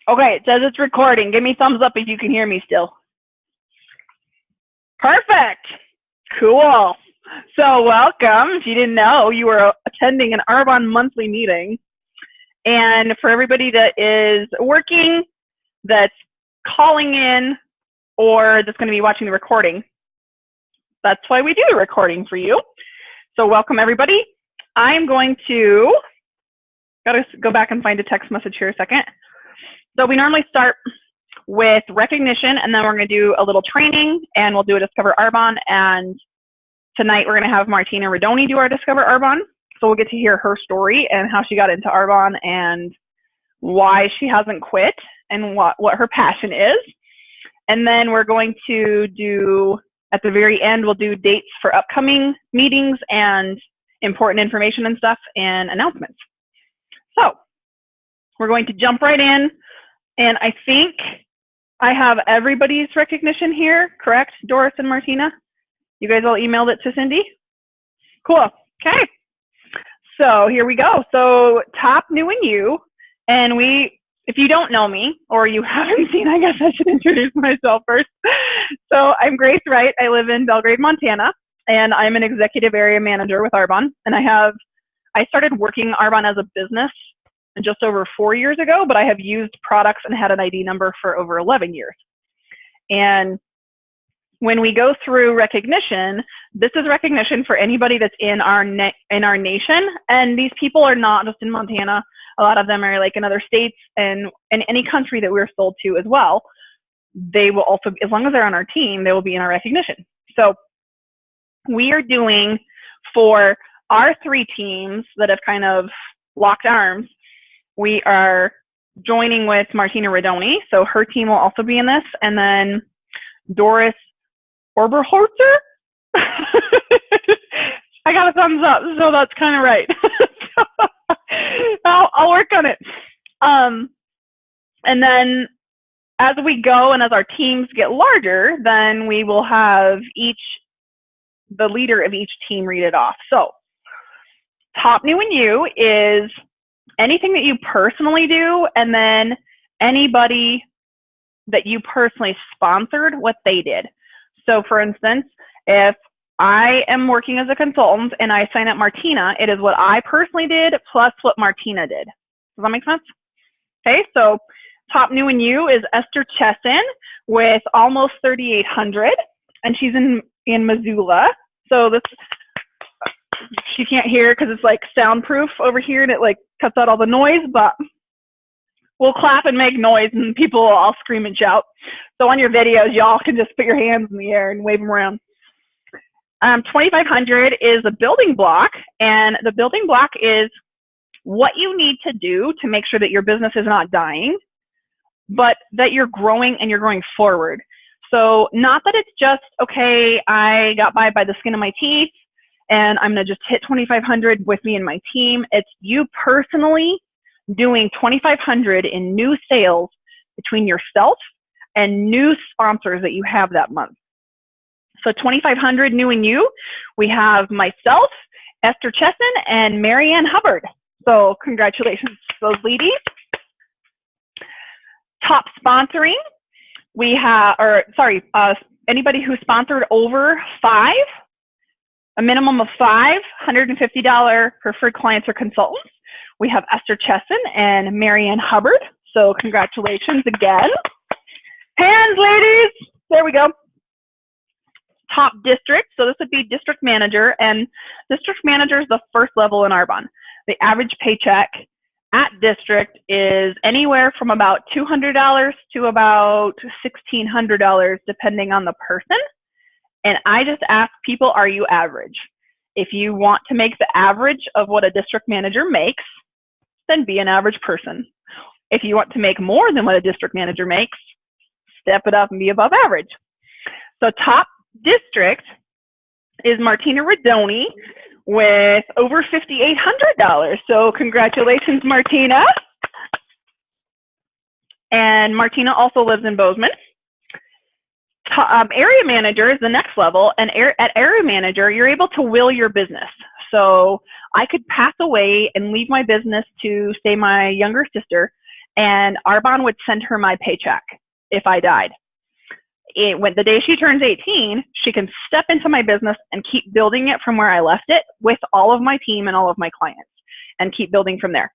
Okay, it says it's recording. Give me thumbs up if you can hear me still. Perfect. Cool. So welcome. If you didn't know, you were attending an Arbonne monthly meeting. And for everybody that is working, that's calling in, or that's going to be watching the recording, that's why we do the recording for you. So welcome everybody. I'm going to, gotta go back and find a text message here a second. So we normally start with recognition, and then we're going to do a little training, and we'll do a Discover Arbonne. And tonight we're going to have Martina Redoni do our Discover Arbonne. So we'll get to hear her story and how she got into Arbonne and why she hasn't quit and what her passion is. And then we're going to do, at the very end, we'll do dates for upcoming meetings and important information and stuff and announcements. So we're going to jump right in. And I think I have everybody's recognition here, correct? Doris and Martina? You guys all emailed it to Cindy? Cool. Okay. So here we go. So top new and you. And if you don't know me or you haven't seen, I guess I should introduce myself first. So I'm Grace Wright. I live in Belgrade, Montana, and I'm an executive area manager with Arbonne. And I started working Arbonne as a business just over 4 years ago, but I have used products and had an ID number for over 11 years. And when we go through recognition, this is recognition for anybody that's in our nation. And these people are not just in Montana. A lot of them are like in other states and in any country that we're sold to as well. They will also, as long as they're on our team, they will be in our recognition. So we are doing, for our 3 teams that have kind of locked arms, we are joining with Martina Redoni, so her team will also be in this, and then Doris Oberholzer. I got a thumbs up, so that's kind of right. I'll work on it. And then as we go and as our teams get larger, then we will have the leader of each team read it off. So top new and you is anything that you personally do, and then anybody that you personally sponsored, what they did. So for instance, if I am working as a consultant and I sign up Martina, it is what I personally did plus what Martina did. Does that make sense? Okay, so top new and you is Esther Chesson with almost 3,800, and she's in Missoula. So she can't hear because it's like soundproof over here and it like cuts out all the noise, but we'll clap and make noise and people will all scream and shout. So on your videos, y'all can just put your hands in the air and wave them around. 2,500 is a building block, and the building block is what you need to do to make sure that your business is not dying, but that you're growing and you're going forward. So not that it's just, okay, I got by the skin of my teeth, and I'm going to just hit 2,500 with me and my team. It's you personally doing 2,500 in new sales between yourself and new sponsors that you have that month. So 2,500 new and you, we have myself, Esther Chesson, and Marianne Hubbard. So congratulations to those ladies. Top sponsoring, we have, anybody who sponsored over 5, a minimum of 5, $150 preferred clients or consultants. We have Esther Chesson and Marianne Hubbard. So congratulations again. Hands, ladies. There we go. Top district. So this would be district manager, and district manager is the first level in Arbonne. The average paycheck at district is anywhere from about $200 to about $1,600 depending on the person. And I just ask people, are you average? If you want to make the average of what a district manager makes, then be an average person. If you want to make more than what a district manager makes, step it up and be above average. So top district is Martina Redoni with over $5,800. So congratulations, Martina. And Martina also lives in Bozeman. Area manager is the next level, and at area manager, you're able to will your business. So I could pass away and leave my business to, say, my younger sister, and Arbonne would send her my paycheck if I died. When the day she turns 18, she can step into my business and keep building it from where I left it with all of my team and all of my clients, and keep building from there.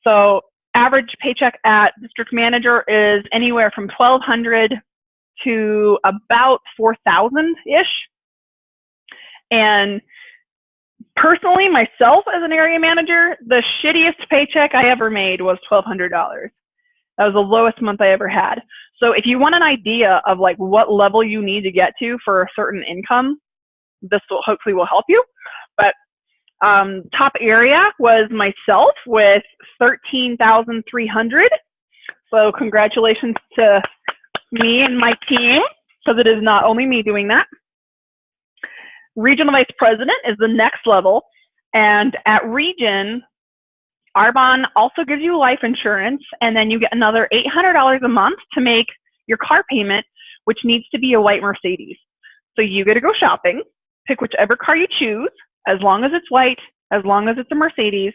So average paycheck at district manager is anywhere from $1,200 to about $4,000-ish. And personally, myself as an area manager, the shittiest paycheck I ever made was $1,200. That was the lowest month I ever had. So if you want an idea of like what level you need to get to for a certain income, this will hopefully will help you. But top area was myself with $13,300. So congratulations to me and my team, because it is not only me doing that. Regional vice president is the next level, and at region, Arbonne also gives you life insurance, and then you get another $800 a month to make your car payment, which needs to be a white Mercedes. So you get to go shopping, pick whichever car you choose, as long as it's white, as long as it's a Mercedes.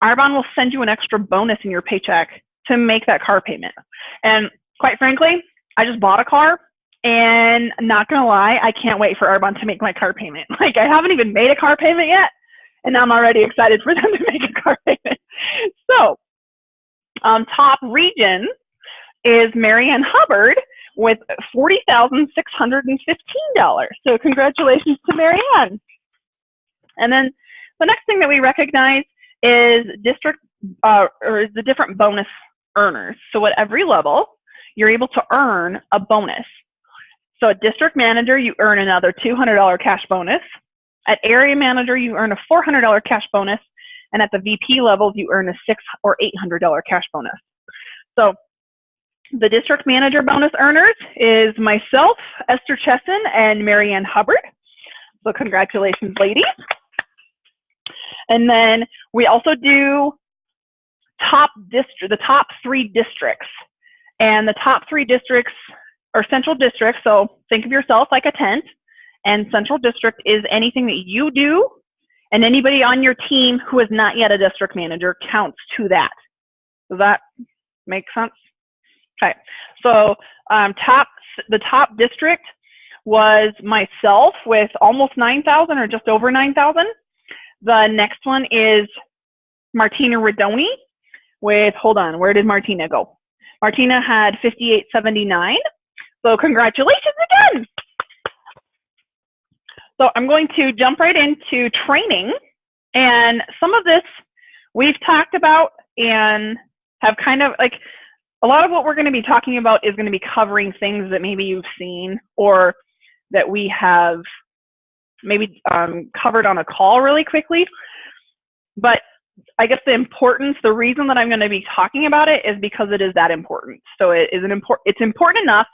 Arbonne will send you an extra bonus in your paycheck to make that car payment. And quite frankly, I just bought a car, and not gonna lie, I can't wait for Arbonne to make my car payment. Like, I haven't even made a car payment yet, and I'm already excited for them to make a car payment. So, top region is Marianne Hubbard with $40,615. So congratulations to Marianne. And then the next thing that we recognize is district or the different bonus earners. So at every level, you're able to earn a bonus. So at district manager, you earn another $200 cash bonus. At area manager, you earn a $400 cash bonus. And at the VP levels, you earn a $600 or $800 cash bonus. So the district manager bonus earners is myself, Esther Chesson, and Marianne Hubbard. So congratulations, ladies. And then we also do the top 3 districts. And the top 3 districts are central districts. So think of yourself like a tent. And central district is anything that you do, and anybody on your team who is not yet a district manager counts to that. Does that make sense? Okay. So the top district was myself with almost 9,000 or just over 9,000. The next one is Martina Rodoni with, hold on, where did Martina go? Martina had 5,879. So congratulations again. So I'm going to jump right into training, and some of this we've talked about and have kind of like, a lot of what we're going to be talking about is going to be covering things that maybe you've seen or that we have maybe covered on a call really quickly. But I guess the reason that I'm going to be talking about it is because it is that important. So it's important enough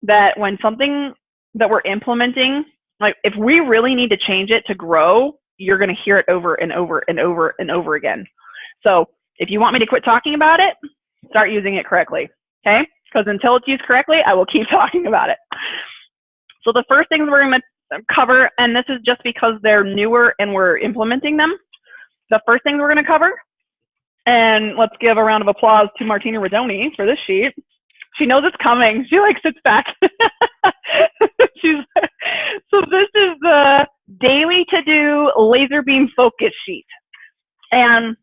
that when something that we're implementing, like if we really need to change it to grow, you're going to hear it over and over and over and over again. So if you want me to quit talking about it, start using it correctly, okay? Because until it's used correctly, I will keep talking about it. So the first things we're going to cover, and this is just because they're newer and we're implementing them, the first thing we're going to cover, and let's give a round of applause to Martina Rodoni for this sheet. She knows it's coming. She like sits back. So this is the daily to-do laser beam focus sheet. And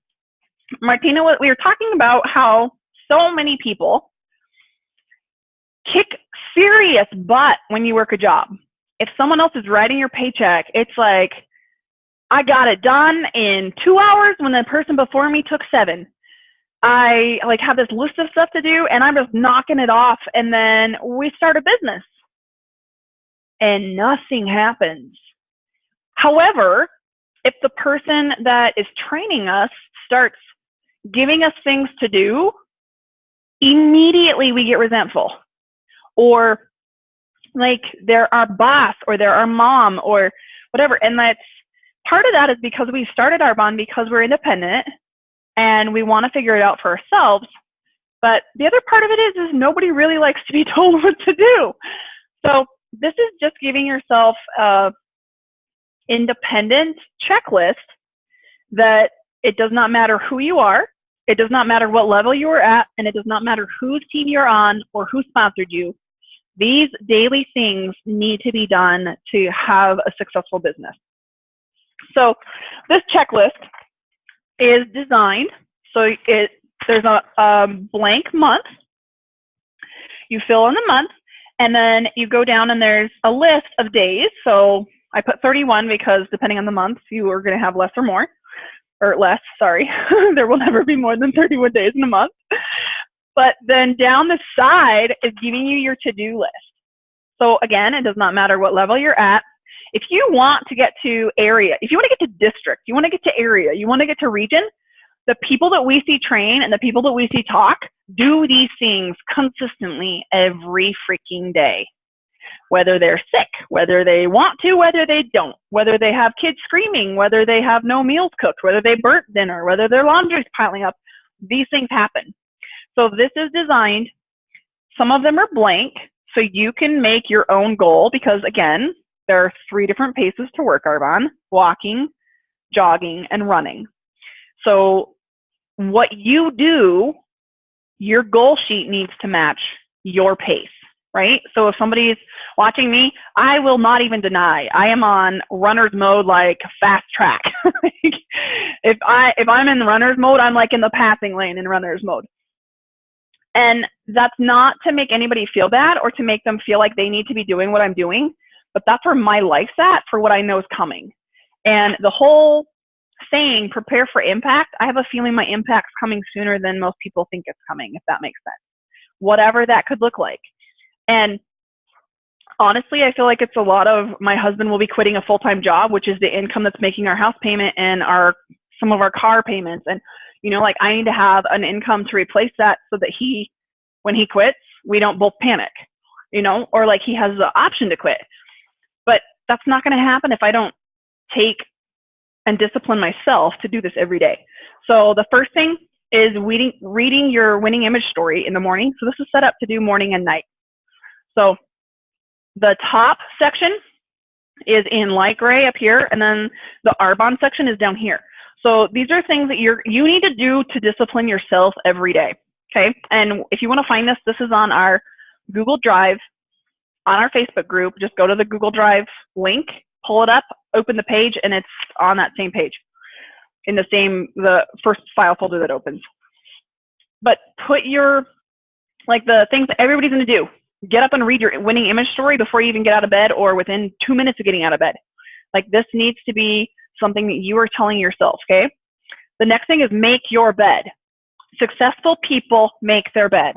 Martina, we were talking about how so many people kick serious butt when you work a job. If someone else is writing your paycheck, it's like, I got it done in 2 hours when the person before me took 7. I like have this list of stuff to do and I'm just knocking it off, and then we start a business and nothing happens. However, if the person that is training us starts giving us things to do, immediately we get resentful. Or like they're our boss or they're our mom or whatever. And that's part of that is because we started Arbonne because we're independent and we want to figure it out for ourselves. But the other part of it is nobody really likes to be told what to do. So this is just giving yourself a independent checklist that it does not matter who you are. It does not matter what level you are at, and it does not matter whose team you're on or who sponsored you. These daily things need to be done to have a successful business. So this checklist is designed so there's a blank month. You fill in the month, and then you go down and there's a list of days. So I put 31 because depending on the month, you are going to have less or more, or less, sorry. There will never be more than 31 days in a month. But then down the side is giving you your to-do list. So again, it does not matter what level you're at. If you want to get to area, if you want to get to district, you want to get to area, you want to get to region, the people that we see train and the people that we see talk do these things consistently every freaking day. Whether they're sick, whether they want to, whether they don't, whether they have kids screaming, whether they have no meals cooked, whether they burnt dinner, whether their laundry's piling up, these things happen. So this is designed, some of them are blank, so you can make your own goal because again, there are 3 different paces to work Arbonne: walking, jogging, and running. So what you do, your goal sheet needs to match your pace, right? So if somebody's watching me, I will not even deny I am on runner's mode, like fast track. If I'm in runner's mode, I'm like in the passing lane in runner's mode. And that's not to make anybody feel bad or to make them feel like they need to be doing what I'm doing, but that's where my life's at for what I know is coming. And the whole saying, prepare for impact, I have a feeling my impact's coming sooner than most people think it's coming, if that makes sense. Whatever that could look like. And honestly, I feel like it's a lot of, my husband will be quitting a full-time job, which is the income that's making our house payment and some of our car payments. And, you know, like I need to have an income to replace that so that when he quits, we don't both panic, you know, or like he has the option to quit. But that's not going to happen if I don't take and discipline myself to do this every day. So the first thing is reading your winning image story in the morning. So this is set up to do morning and night. So the top section is in light gray up here, and then the Arbonne section is down here. So these are things that you need to do to discipline yourself every day, okay? And if you want to find this, this is on our Google Drive, on our Facebook group. Just go to the Google Drive link, pull it up, open the page, and it's on that same page in the first file folder that opens. But put the things that everybody's going to do. Get up and read your winning image story before you even get out of bed or within 2 minutes of getting out of bed. Like this needs to be something that you are telling yourself, okay? The next thing is make your bed. Successful people make their bed.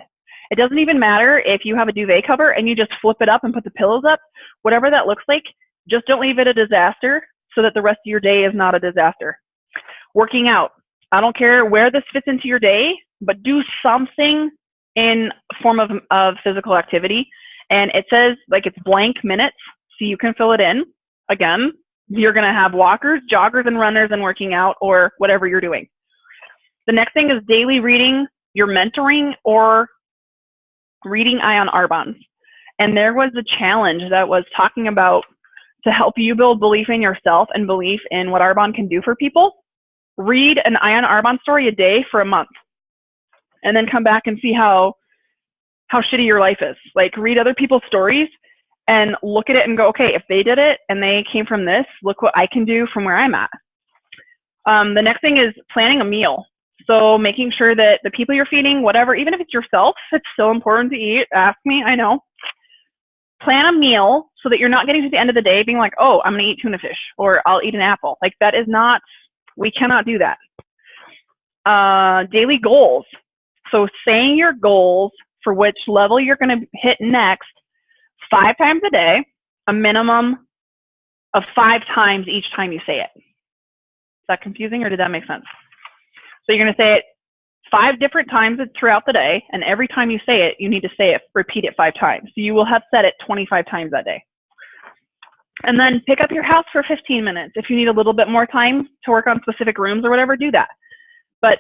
It doesn't even matter if you have a duvet cover and you just flip it up and put the pillows up, whatever that looks like, just don't leave it a disaster so that the rest of your day is not a disaster. Working out. I don't care where this fits into your day, but do something in form of physical activity. And it says like it's blank minutes, so you can fill it in. Again, you're going to have walkers, joggers, and runners and working out or whatever you're doing. The next thing is daily reading, your mentoring, or reading Ion Arbonne. And there was a challenge that was talking about to help you build belief in yourself and belief in what Arbonne can do for people. Read an Ion Arbonne story a day for a month. And then come back and see how shitty your life is. Like read other people's stories and look at it and go, okay, if they did it and they came from this, look what I can do from where I'm at. The next thing is planning a meal. So making sure that the people you're feeding, whatever, even if it's yourself, it's still important to eat. Ask me, I know. Plan a meal so that you're not getting to the end of the day being like, oh, I'm going to eat tuna fish or I'll eat an apple. Like that is not, we cannot do that. Daily goals. So saying your goals for which level you're going to hit next 5 times a day, a minimum of 5 times each time you say it. Is that confusing or did that make sense? So you're going to say it 5 different times throughout the day, and every time you say it, you need to say it, repeat it 5 times. So you will have said it 25 times that day. And then pick up your house for 15 minutes. If you need a little bit more time to work on specific rooms or whatever, do that. But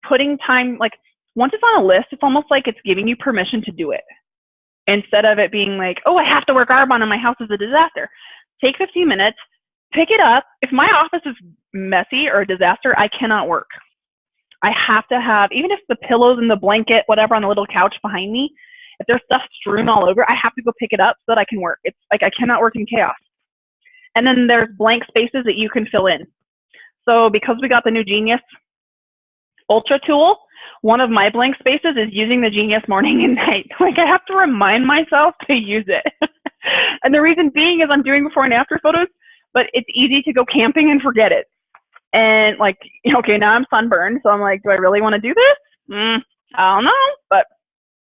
putting time, like once it's on a list, it's almost like it's giving you permission to do it. Instead of it being like, oh, I have to work Arbonne and my house is a disaster. Take 15 minutes, pick it up. If my office is messy or a disaster, I cannot work. I have to have, even if the pillows and the blanket, whatever on the little couch behind me, if there's stuff strewn all over, I have to go pick it up so that I can work. It's like I cannot work in chaos. And then there's blank spaces that you can fill in. So because we got the new Genius Ultra tool, one of my blank spaces is using the Genius morning and night. Like I have to remind myself to use it. And the reason being is I'm doing before and after photos, but it's easy to go camping and forget it. And like, okay, now I'm sunburned, so I'm like, do I really want to do this? I don't know, but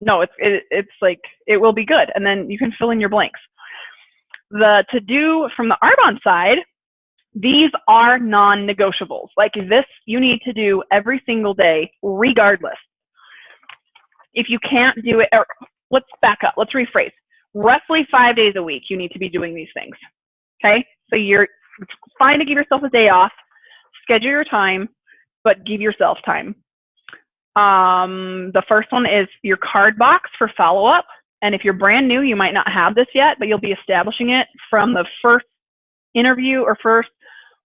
no, it's like, it will be good. And then you can fill in your blanks. The to-do from the Arbonne side, these are non-negotiables. Like this, you need to do every single day, regardless. If you can't do it, or let's back up, let's rephrase. Roughly 5 days a week, you need to be doing these things, okay? So you're fine to give yourself a day off, schedule your time, but give yourself time. The first one is your card box for follow-up. And if you're brand new, you might not have this yet, but you'll be establishing it from the first interview or first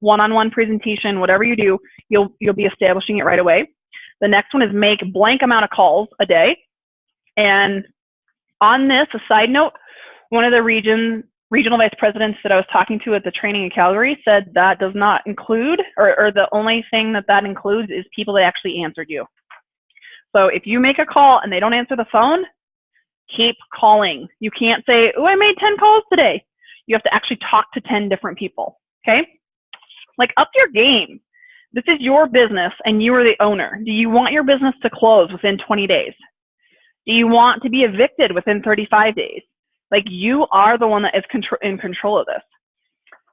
one-on-one presentation, whatever you do, you'll be establishing it right away. The next one is make blank amount of calls a day. And on this, a side note, one of the regional vice presidents that I was talking to at the training in Calgary said that does not include, or the only thing that includes is people that actually answered you. So if you make a call and they don't answer the phone, keep calling. You can't say, oh, I made 10 calls today. You have to actually talk to 10 different people, okay? Like up your game. This is your business and you are the owner. Do you want your business to close within 20 days? Do you want to be evicted within 35 days? Like you are the one that is in control of this.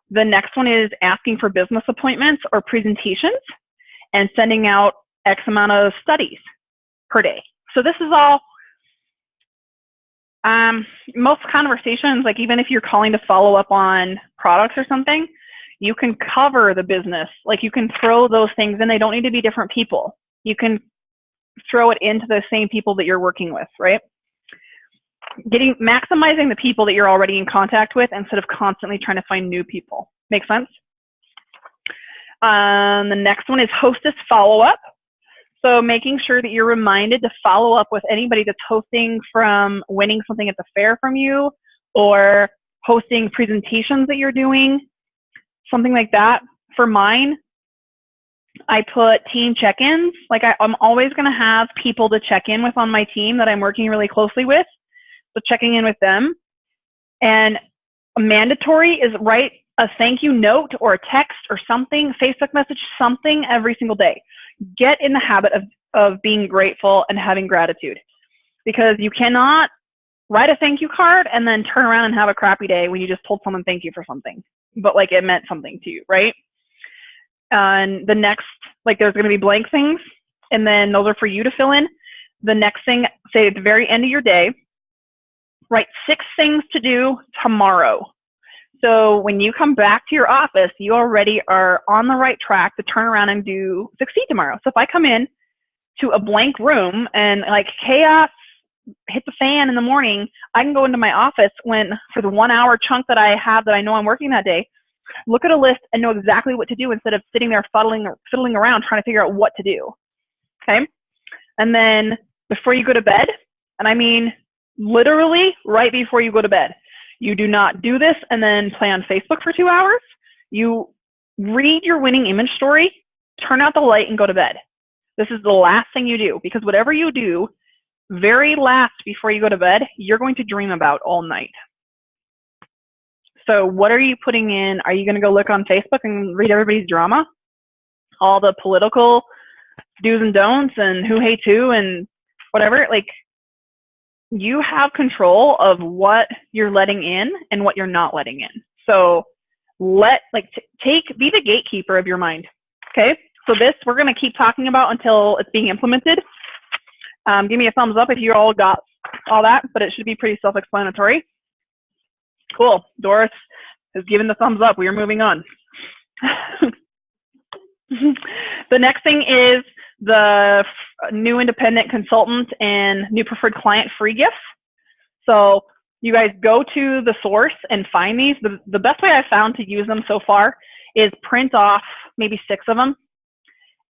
The next one is asking for business appointments or presentations and sending out X amount of studies per day. So this is all, most conversations, like even if you're calling to follow up on products or something, you can cover the business. Like you can throw those things in. They don't need to be different people. You can throw it into the same people that you're working with, right? Maximizing the people that you're already in contact with instead of constantly trying to find new people. Make sense? The next one is hostess follow-up. So making sure that you're reminded to follow up with anybody that's hosting from winning something at the fair from you or hosting presentations that you're doing, something like that. For mine, I put team check-ins. Like I'm always going to have people to check in with on my team that I'm working really closely with. So checking in with them. And mandatory is write a thank you note or a text or something, Facebook message, something every single day. Get in the habit of being grateful and having gratitude, because you cannot write a thank you card and then turn around and have a crappy day when you just told someone thank you for something, but like it meant something to you, right? And the next, like there's going to be blank things, and then those are for you to fill in. The next thing, say at the very end of your day, write 6 things to do tomorrow. So when you come back to your office, you already are on the right track to turn around and succeed tomorrow. So if I come in to a blank room and like chaos hit the fan in the morning, I can go into my office for the 1 hour chunk that I have that I know I'm working that day, look at a list and know exactly what to do instead of sitting there fiddling around trying to figure out what to do. Okay. And then before you go to bed, and I mean literally right before you go to bed, you do not do this and then play on Facebook for 2 hours. You read your winning image story, turn out the light, and go to bed. This is the last thing you do, because whatever you do very last before you go to bed, you're going to dream about all night. So what are you putting in? Are you going to go look on Facebook and read everybody's drama? All the political do's and don'ts and who hates who and whatever? Like, you have control of what you're letting in and what you're not letting in. So be the gatekeeper of your mind. Okay. So this, we're going to keep talking about until it's being implemented. Give me a thumbs up if you all got all that, but it should be pretty self-explanatory. Cool. Doris has given the thumbs up. We are moving on. The next thing is the new independent consultant and new preferred client free gifts. So you guys go to the source and find these. The best way I've found to use them so far is print off maybe 6 of them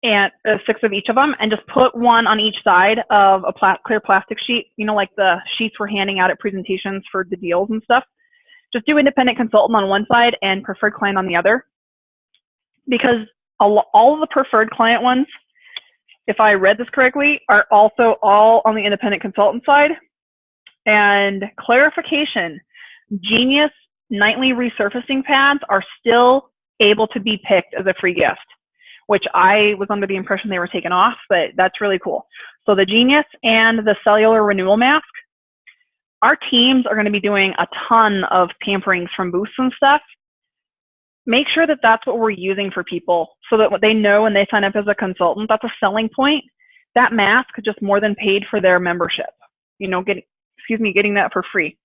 and 6 of each of them, and just put one on each side of a clear plastic sheet, you know, like the sheets we're handing out at presentations for the deals and stuff. Just do independent consultant on one side and preferred client on the other, because all of the preferred client ones, if I read this correctly, are also all on the independent consultant side. And clarification, Genius nightly resurfacing pads are still able to be picked as a free gift, which I was under the impression they were taken off, but that's really cool. So the Genius and the cellular renewal mask, our teams are going to be doing a ton of pamperings from booths and stuff. Make sure that that's what we're using for people, so that what they know when they sign up as a consultant, that's a selling point. That mask just more than paid for their membership, you know, getting that for free.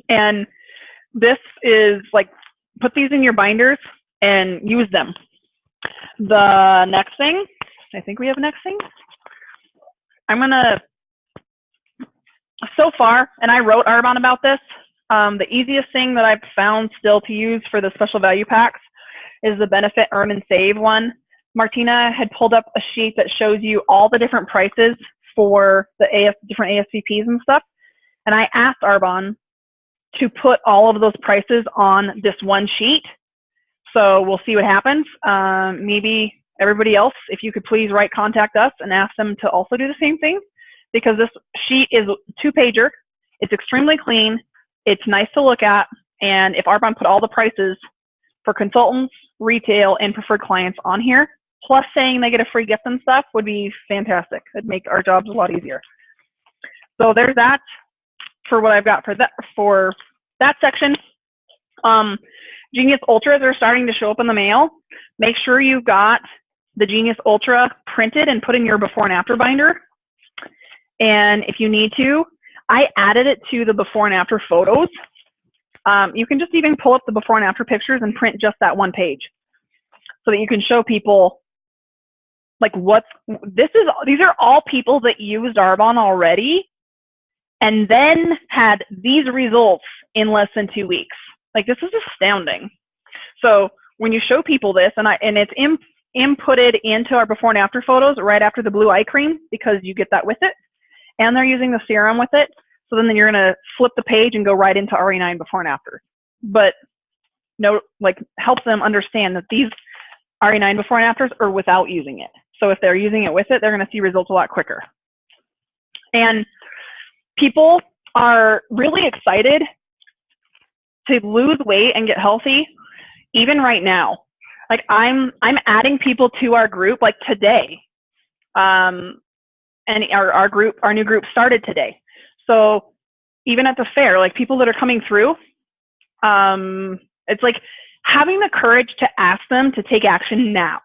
And this is like, put these in your binders and use them. The next thing, I think we have a next thing. I'm gonna, so far, and I wrote Arbonne about this, the easiest thing that I've found still to use for the special value packs is the benefit, earn, and save one. Martina had pulled up a sheet that shows you all the different prices for the different ASVPs and stuff. And I asked Arbonne to put all of those prices on this one sheet. So we'll see what happens. Maybe everybody else, if you could please contact us and ask them to also do the same thing, because this sheet is 2-pager. It's extremely clean. It's nice to look at. And if Arbonne put all the prices for consultants, retail, and preferred clients on here, plus saying they get a free gift and stuff, would be fantastic. It'd make our jobs a lot easier. So there's that for what I've got for that section. Genius Ultras are starting to show up in the mail. Make sure you've got the Genius Ultra printed and put in your before and after binder. And if you need to, I added it to the before and after photos. You can just even pull up the before and after pictures and print just that one page, so that you can show people like these are all people that used Arbonne already and then had these results in less than 2 weeks. Like, this is astounding. So when you show people this, and it's inputted into our before and after photos right after the blue eye cream, because you get that with it, and they're using the serum with it. So then you're going to flip the page and go right into RE9 before and after. But help them understand that these RE9 before and afters are without using it. So if they're using it with it, they're going to see results a lot quicker. And people are really excited to lose weight and get healthy, even right now. Like, I'm adding people to our group like today. And our new group started today. So even at the fair, like, people that are coming through, it's like having the courage to ask them to take action now,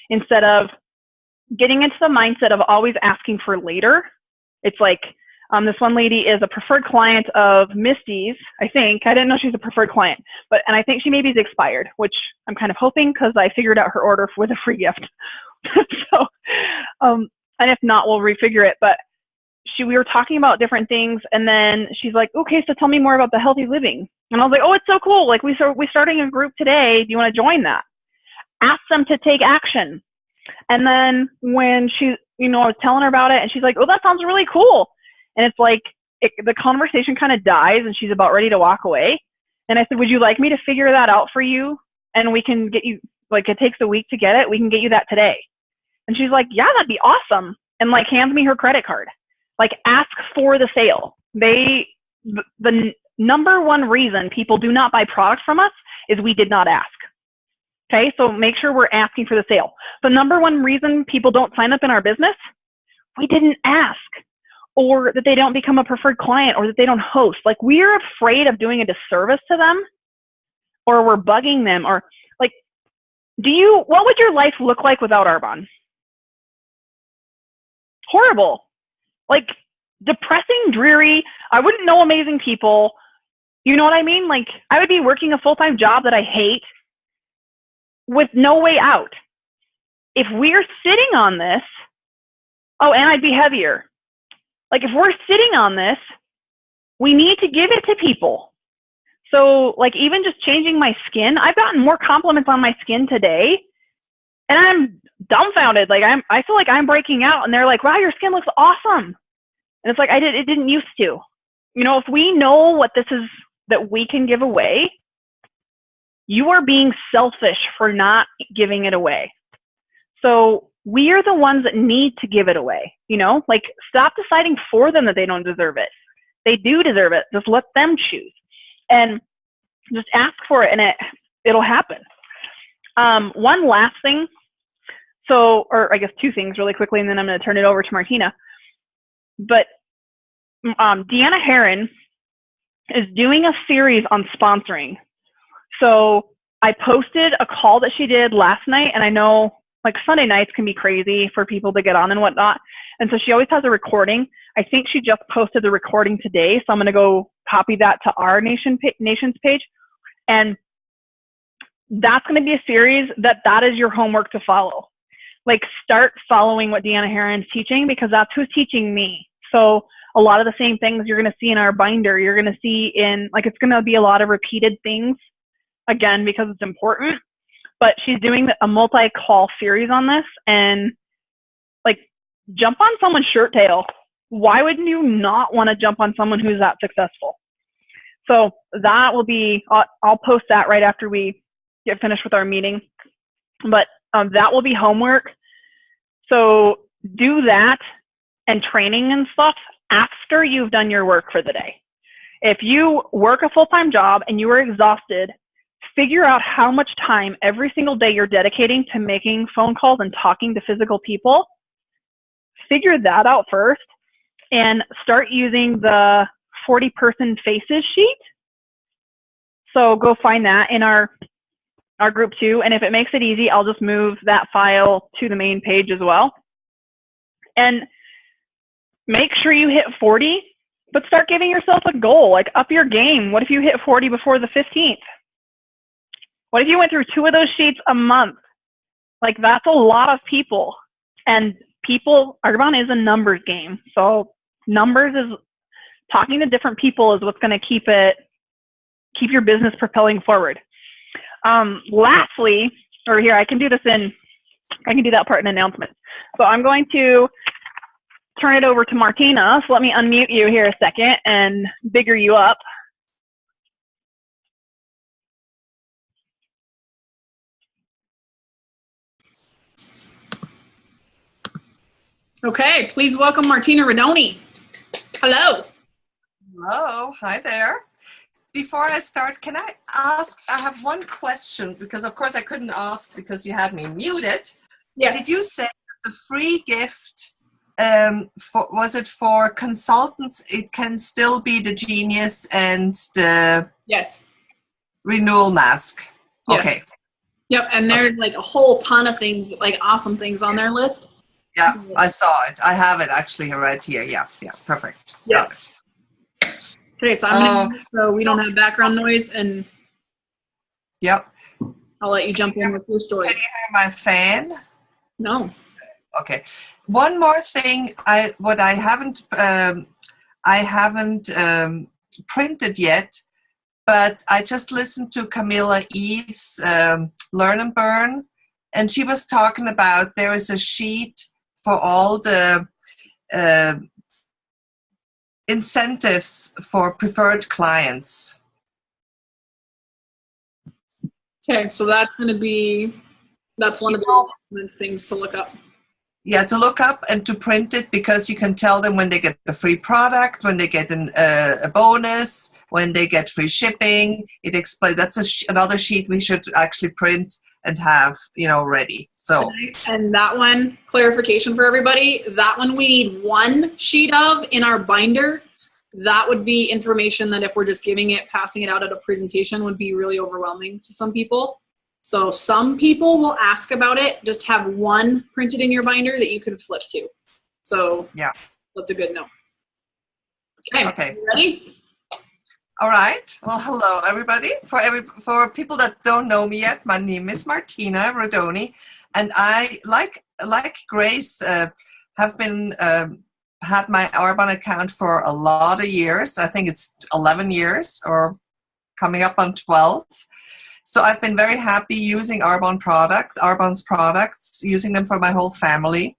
instead of getting into the mindset of always asking for later. It's like, this one lady is a preferred client of Misty's, I think. I didn't know she's a preferred client, and I think she maybe is expired, which I'm kind of hoping, because I figured out her order with a free gift. So, and if not, we'll refigure it. But we were talking about different things, and then she's like, okay, so tell me more about the healthy living. And I was like, oh, it's so cool. Like, we're starting a group today. Do you want to join that? Ask them to take action. And then when I was telling her about it, and she's like, oh, that sounds really cool. And it's like, the conversation kind of dies, and she's about ready to walk away. And I said, would you like me to figure that out for you? And we can get you, like, it takes a week to get it. We can get you that today. And she's like, yeah, that'd be awesome. And like, hands me her credit card. Like, ask for the sale. The number one reason people do not buy products from us is we did not ask. Okay, so make sure we're asking for the sale. The number one reason people don't sign up in our business, we didn't ask, or that they don't become a preferred client, or that they don't host. Like, we're afraid of doing a disservice to them, or we're bugging them, or like, what would your life look like without Arbonne? Horrible. Like, depressing, dreary. I wouldn't know amazing people. You know what I mean? Like, I would be working a full-time job that I hate with no way out. If we're sitting on this, and I'd be heavier. Like, if we're sitting on this, we need to give it to people. So, like, even just changing my skin, I've gotten more compliments on my skin today And I'm dumbfounded. Like I feel like I'm breaking out, and they're like, wow, your skin looks awesome. And it's like, it didn't used to. You know, if we know what this is that we can give away, you are being selfish for not giving it away. So we are the ones that need to give it away. You know, like, stop deciding for them that they don't deserve it. They do deserve it. Just let them choose, and just ask for it, and it'll happen. One last thing. So, or I guess two things really quickly, and then I'm going to turn it over to Martina. But Deanna Herron is doing a series on sponsoring. So I posted a call that she did last night, and I know like Sunday nights can be crazy for people to get on and whatnot. And so she always has a recording. I think she just posted the recording today. So I'm going to go copy that to our nation's page. And that's going to be a series that is your homework to follow. Like, start following what Deanna Herron's teaching, because that's who's teaching me. So a lot of the same things you're going to see in our binder, you're going to see in, like, it's going to be a lot of repeated things, again, because it's important. But she's doing a multi-call series on this, and like, jump on someone's shirt tail. Why wouldn't you not want to jump on someone who's that successful? So that will be, I'll post that right after we get finished with our meeting. But that will be homework. So do that and training and stuff after you've done your work for the day. If you work a full-time job and you are exhausted, figure out how much time every single day you're dedicating to making phone calls and talking to physical people. Figure that out first, and start using the 40-person faces sheet. So go find that in our group too. And if it makes it easy, I'll just move that file to the main page as well. And make sure you hit 40, but start giving yourself a goal, like, up your game. What if you hit 40 before the 15th? What if you went through 2 of those sheets a month? Like, that's a lot of people. And Arbonne is a numbers game. So numbers is, talking to different people is what's going to keep your business propelling forward. Lastly, or here, I can do that part in announcements. So I'm going to turn it over to Martina. So let me unmute you here a second and bigger you up. Okay, please welcome Martina Radoni. Hello. Hello, hi there. Before I start, can I ask, I have one question, because of course I couldn't ask because you had me muted. Yes. Did you say that the free gift, was it for consultants, it can still be the Genius and the Yes. renewal mask? Yes. Okay. Yep, and there's like a whole ton of things, like awesome things on their list. Yeah, I saw it. I have it actually right here. Yeah, perfect. Yeah. Got it. Okay, so I'm gonna, so we don't have background noise, and Yep. I'll let you jump in with your story. Can you hear my fan? No. Okay. One more thing, I haven't printed yet, but I just listened to Camilla Eve's Learn and Burn, and she was talking about there is a sheet for all the incentives for preferred clients. Okay, so that's one of the things to look up. Yeah, to look up and to print it, because you can tell them when they get a free product, when they get a bonus, when they get free shipping. It explains. That's another sheet we should actually print and have, ready. So, and that one, clarification for everybody, that one we need one sheet of in our binder. That would be information that if we're just passing it out at a presentation would be really overwhelming to some people. So some people will ask about it. Just have one printed in your binder that you can flip to. So yeah, that's a good note. Okay. You ready? All right. Well, hello, everybody. For people that don't know me yet, my name is Martina Radoni, and I, like Grace, have been had my Arbonne account for a lot of years. I think it's 11 years or coming up on 12. So I've been very happy using Arbonne's products, using them for my whole family.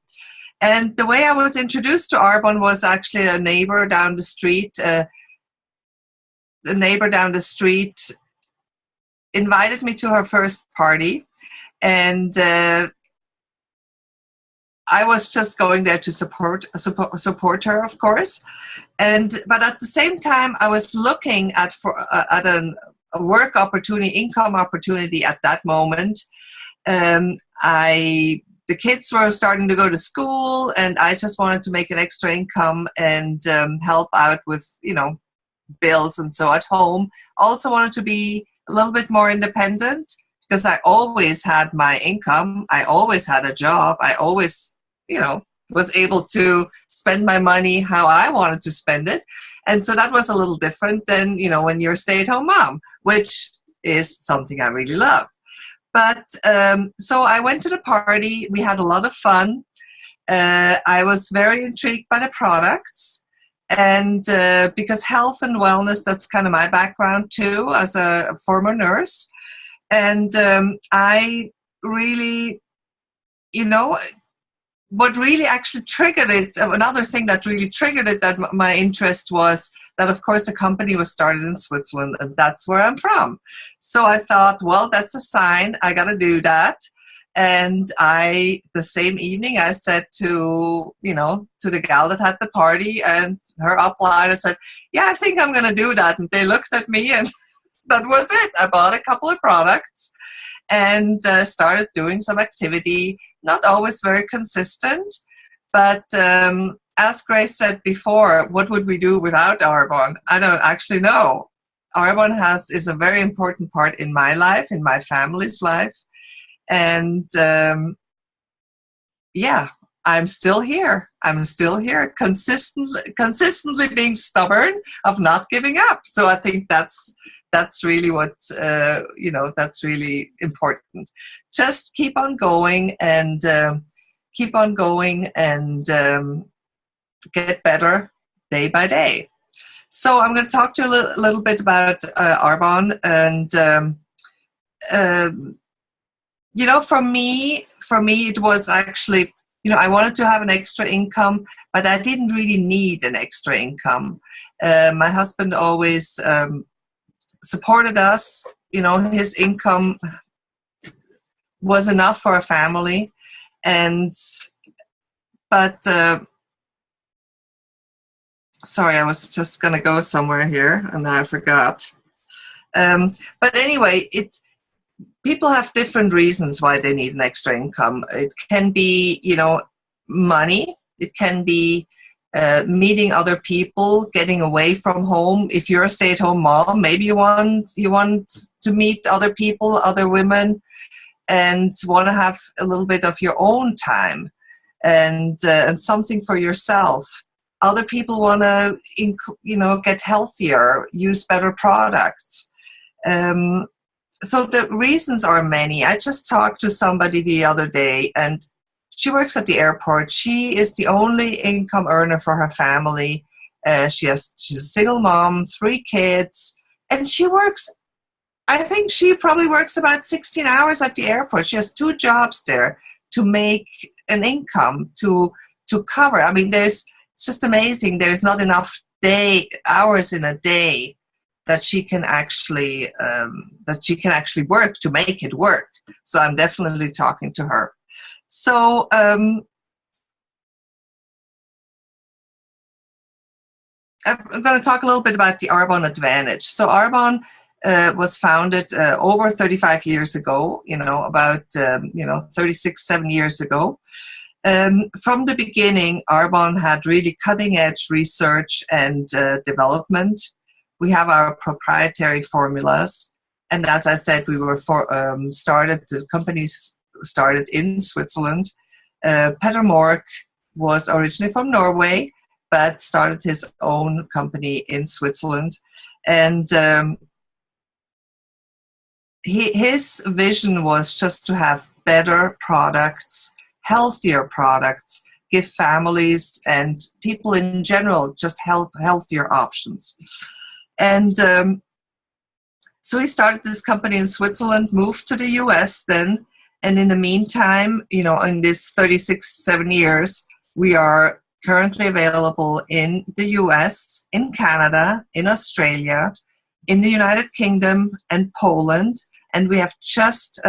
And the way I was introduced to Arbonne was actually a neighbor down the street. The neighbor down the street invited me to her first party, and I was just going there to support her, of course. But at the same time, I was looking at a work opportunity, income opportunity at that moment. The kids were starting to go to school, and I just wanted to make an extra income and help out with, bills and so at home. Also wanted to be a little bit more independent because I always had my income. I always had a job. I always, was able to spend my money how I wanted to spend it. And so that was a little different than, when you're a stay-at-home mom, which is something I really love. But so I went to the party. We had a lot of fun. I was very intrigued by the products. And because health and wellness, that's kind of my background too, as a former nurse. And I really, what really actually triggered it, another thing that really triggered it, that my interest was that, of course, the company was started in Switzerland, and that's where I'm from. So I thought, well, that's a sign. I got to do that. And the same evening, I said to the gal that had the party and her upline, I said, yeah, I think I'm going to do that. And they looked at me, and that was it. I bought a couple of products and started doing some activity, not always very consistent. But as Grace said before, what would we do without Arbonne? I don't actually know. Arbonne is a very important part in my life, in my family's life. And I'm still here. I'm still here, consistently being stubborn of not giving up. So I think that's really what, that's really important. Just keep on going and get better day by day. So I'm going to talk to you a little bit about Arbonne. And, for me, it was actually, I wanted to have an extra income, but I didn't really need an extra income. My husband always supported us. His income was enough for a family. Sorry, I was just going to go somewhere here and I forgot. But anyway, people have different reasons why they need an extra income. It can be, money. It can be meeting other people, getting away from home. If you're a stay-at-home mom, maybe you want to meet other people, other women, and want to have a little bit of your own time and something for yourself. Other people want to, get healthier, use better products. So the reasons are many. I just talked to somebody the other day, and she works at the airport. She is the only income earner for her family. She's a single mom, 3 kids, and I think she probably works about 16 hours at the airport. She has 2 jobs there to make an income to cover. I mean, it's just amazing. There's not enough hours in a day that she can actually work to make it work. So I'm definitely talking to her. So I'm going to talk a little bit about the Arbonne Advantage. So Arbonne was founded over 35 years ago, about 36, 7 years ago. From the beginning, Arbonne had really cutting-edge research and development. We have our proprietary formulas, and as I said, the company started in Switzerland. Peter Mork was originally from Norway, but started his own company in Switzerland, and his vision was just to have better products, healthier products, give families and people in general just healthier options. And So we started this company in Switzerland, moved to the US then, and in the meantime, in this 7 years, we are currently available in the US, in Canada, in Australia, in the United Kingdom, and Poland. And we have just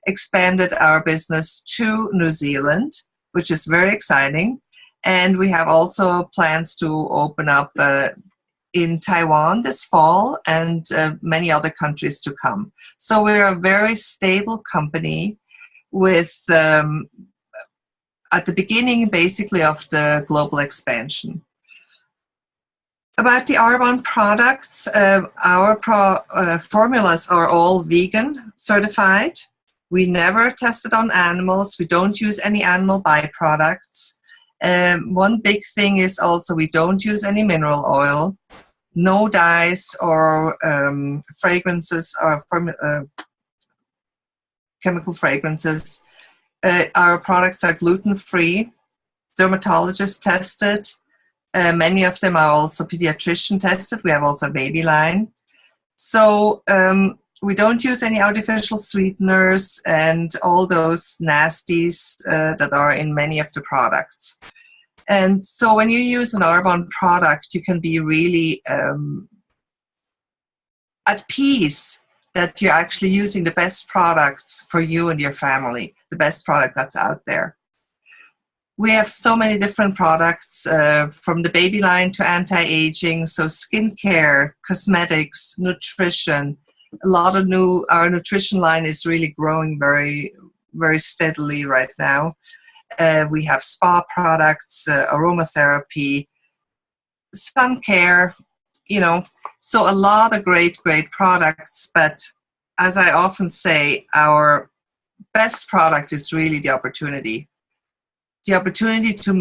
expanded our business to New Zealand, which is very exciting. And we have also plans to open up in Taiwan this fall and many other countries to come. So we're a very stable company with, at the beginning, basically, of the global expansion. About the Arbonne products, our formulas are all vegan certified. We never tested on animals. We don't use any animal byproducts. One big thing is also we don't use any mineral oil, no dyes or fragrances or chemical fragrances. Our products are gluten-free, dermatologist tested. Many of them are also pediatrician tested. We have also a baby line. So we don't use any artificial sweeteners and all those nasties that are in many of the products. And so when you use an Arbonne product, you can be really at peace that you're actually using the best products for you and your family, the best product that's out there. We have so many different products, from the baby line to anti-aging, so skincare, cosmetics, nutrition. Our nutrition line is really growing very, very steadily right now. We have spa products, aromatherapy, sun care, so a lot of great products. But as I often say, our best product is really the opportunity. The opportunity to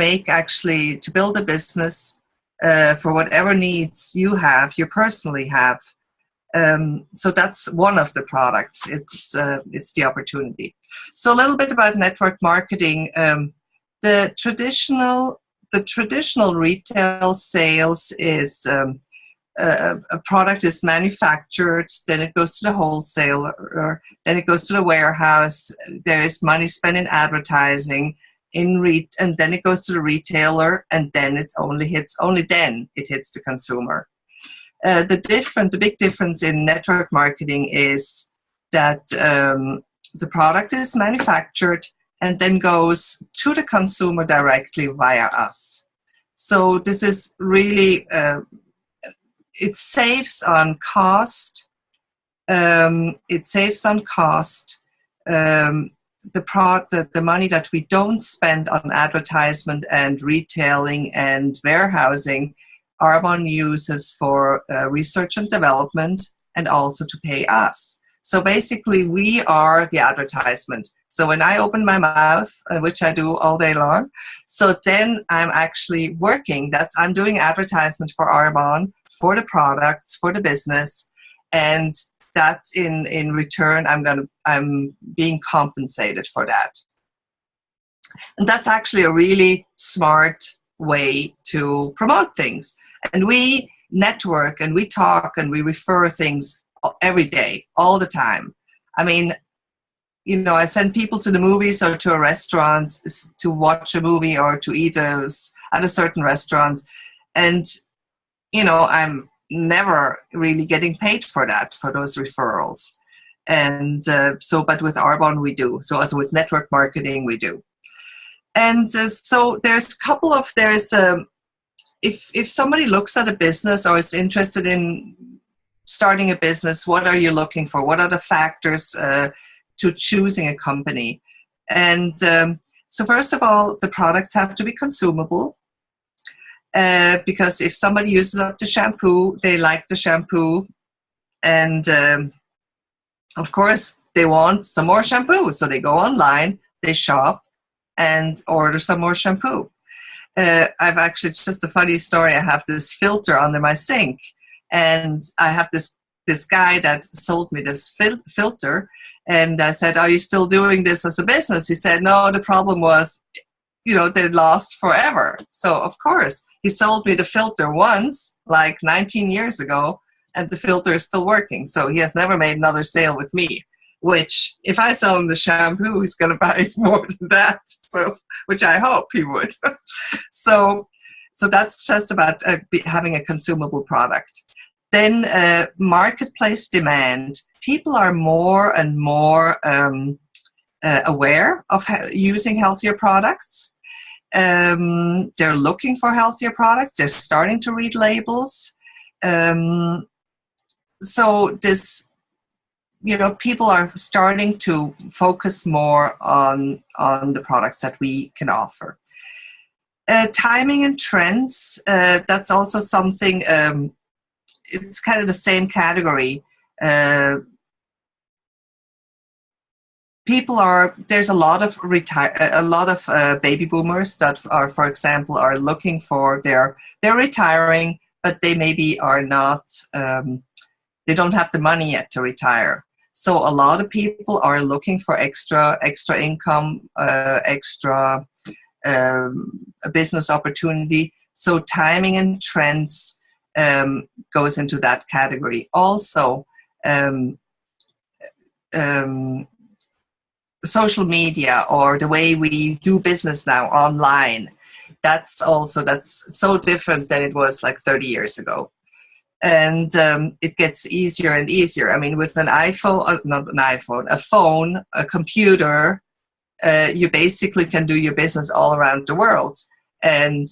build a business for whatever needs you personally have. So that's one of the products. It's the opportunity. So a little bit about network marketing. The traditional retail sales is a product is manufactured, then it goes to the wholesaler, then it goes to the warehouse. There is money spent in advertising, and then it goes to the retailer, and then it hits the consumer. The big difference in network marketing is that the product is manufactured and then goes to the consumer directly via us. So this is really, it saves on cost. The money that we don't spend on advertisement and retailing and warehousing, Arbonne uses for research and development and also to pay us. So basically, we are the advertisement. So when I open my mouth, which I do all day long, so then I'm actually working. I'm doing advertisement for Arbonne, for the products, for the business, and that's in return, I'm being compensated for that. And that's actually a really smart way to promote things. And we network and we talk and we refer things every day, all the time. I mean, I send people to the movies or to a restaurant to watch a movie or to eat at a certain restaurant. And, I'm never really getting paid for those referrals. And but with Arbonne we do. So also with network marketing we do. And so if somebody looks at a business or is interested in starting a business, what are you looking for? What are the factors to choosing a company? And so first of all, the products have to be consumable. Because if somebody uses up the shampoo, they like the shampoo, and of course they want some more shampoo, so they go online, they shop, and order some more shampoo. I've actually, it's just a funny story, I have this filter under my sink, and I have this guy that sold me this filter, and I said, "Are you still doing this as a business?" He said, "No, the problem was, they lost forever." So of course, he sold me the filter once, like 19 years ago, and the filter is still working. So he has never made another sale with me, which if I sell him the shampoo, he's going to buy more than that. So, which I hope he would. So that's just about having a consumable product. Then marketplace demand. People are more and more aware of using healthier products. They're looking for healthier products. They're starting to read labels. So this, people are starting to focus more on the products that we can offer. Timing and trends, that's also something, it's kind of the same category. There's a lot of baby boomers that are, for example, are looking for they're retiring, but they maybe are not, they don't have the money yet to retire. So a lot of people are looking for extra income, extra business opportunity. So timing and trends goes into that category. Also, social media, or the way we do business now online, that's so different than it was like 30 years ago. And it gets easier and easier. I mean, with an iPhone, a phone, a computer, you basically can do your business all around the world. And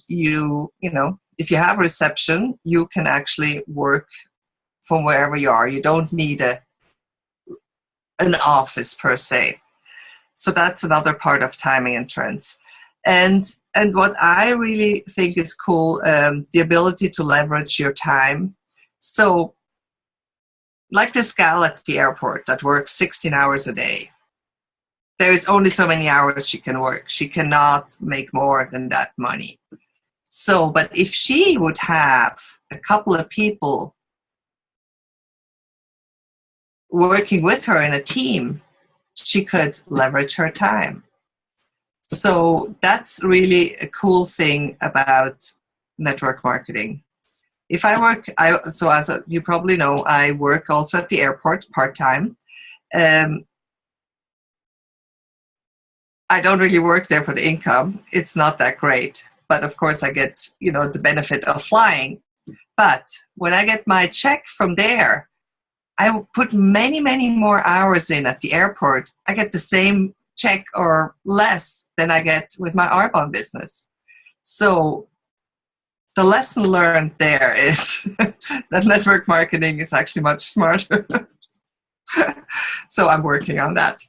if you have reception, you can actually work from wherever you are. You don't need an office per se. So that's another part of timing and trends. And what I really think is cool, the ability to leverage your time. So like this gal at the airport that works 16 hours a day, there is only so many hours she can work. She cannot make more than that money. So, but if she would have a couple of people working with her in a team, she could leverage her time. So that's really a cool thing about network marketing. If I work, as you probably know, I work also at the airport part-time. I don't really work there for the income. It's not that great. But of course I get, the benefit of flying. But when I get my check from there, I will put many, many more hours in at the airport. I get the same check or less than I get with my Arbonne business. So the lesson learned there is that network marketing is actually much smarter. So I'm working on that.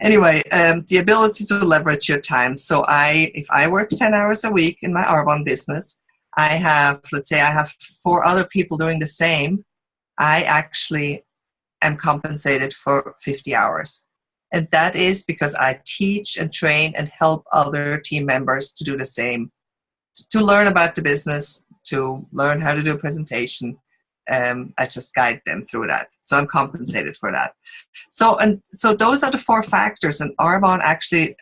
Anyway, the ability to leverage your time. So if I work 10 hours a week in my Arbonne business, let's say I have 4 other people doing the same, I actually am compensated for 50 hours. And that is because I teach and train and help other team members to do the same, to learn about the business, to learn how to do a presentation. I just guide them through that. So I'm compensated for that. So those are the 4 factors, and Arbonne actually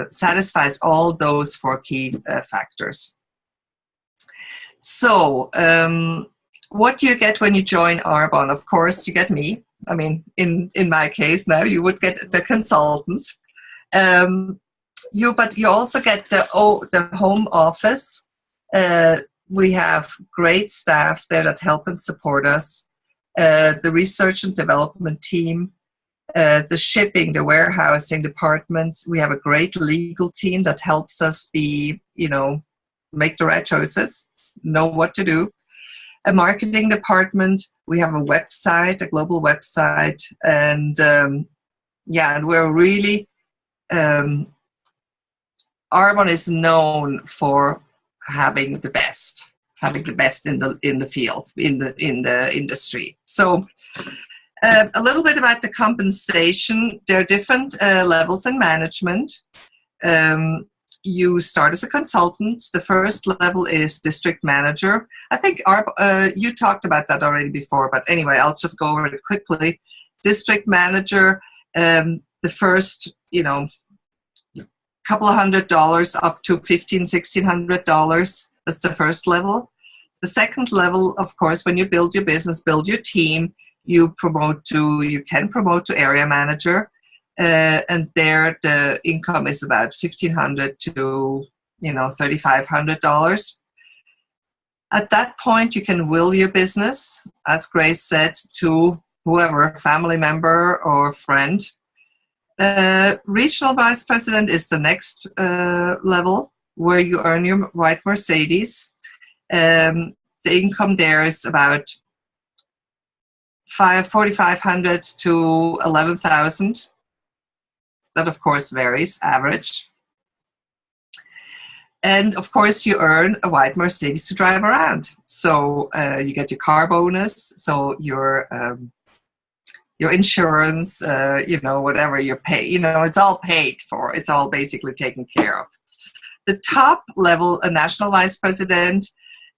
satisfies all those 4 key factors. So what do you get when you join Arbonne? Of course, you get me. I mean, in my case now, you would get the consultant. But you also get the home office. We have great staff there that help and support us. The research and development team, the shipping, the warehousing department. We have a great legal team that helps us make the right choices, know what to do. A marketing department. We have a website, a global website, and and we're really Arbonne is known for having the best in the field, in the industry. So a little bit about the compensation. There are different levels in management. You start as a consultant. The first level is district manager. I think you talked about that already before, but anyway, I'll just go over it quickly. District manager, the first, couple of $100 up to $1,500, $1,600. That's the first level. The second level, of course, when you build your business, build your team, you can promote to area manager, and there the income is about $1,500 to $3,500. At that point, you can will your business, as Grace said, to whoever, family member or friend. Regional vice president is the next level where you earn your white Mercedes. The income there is about $4,500 to $11,000. That, of course, varies, average. And, of course, you earn a white Mercedes to drive around. So you get your car bonus, so your insurance, whatever you pay, it's all paid for. It's all basically taken care of. The top level, a national vice president,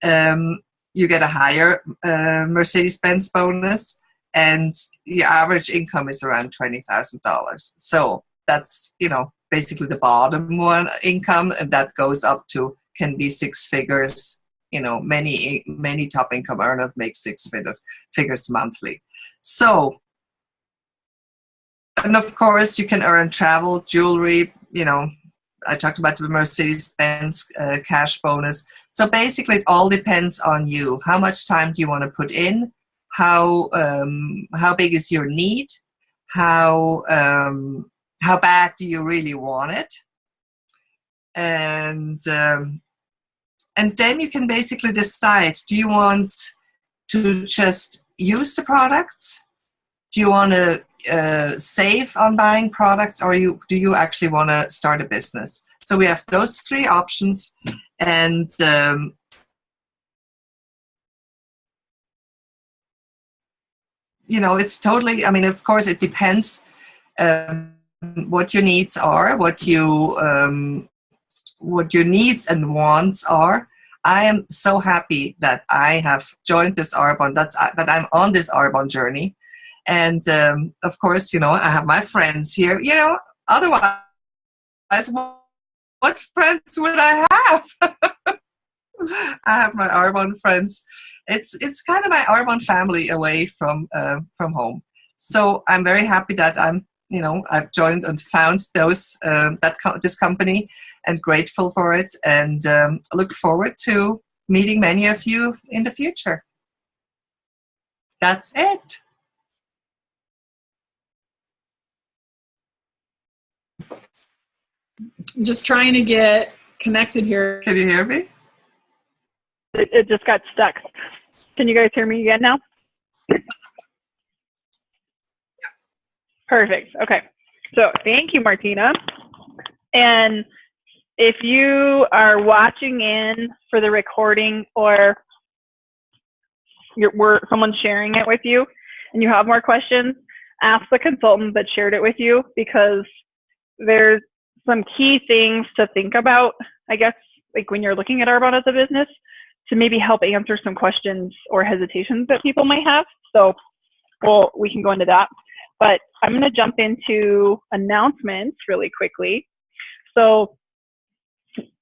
you get a higher Mercedes-Benz bonus, and the average income is around $20,000. So that's, basically the bottom one income, and that goes up to, can be six figures. Many top income earners make six figures monthly. So, and of course, you can earn travel, jewelry, I talked about the Mercedes-Benz cash bonus. So basically, it all depends on you. How much time do you want to put in? How big is your need? How bad do you really want it? And then you can basically decide, do you want to just use the products? Do you want to save on buying products, or do you actually want to start a business? So we have those three options, and it's totally, of course it depends what your needs are, what your needs and wants are. I am so happy that I have joined this Arbonne, that I'm on this Arbonne journey. And of course, I have my friends here. Otherwise, what friends would I have? I have my Arbonne friends. It's kind of my Arbonne family away from home. So I'm very happy that I've joined and found this company, and grateful for it, and look forward to meeting many of you in the future. That's it. Just trying to get connected here. Can you hear me? It just got stuck. Can you guys hear me again now? Perfect. Okay. So thank you, Martina. And if you are watching in for the recording, or someone's sharing it with you and you have more questions, ask the consultant that shared it with you, because there's some key things to think about, I guess, like when you're looking at Arbonne as a business, to maybe help answer some questions or hesitations that people might have. So we can go into that. But I'm going to jump into announcements really quickly. So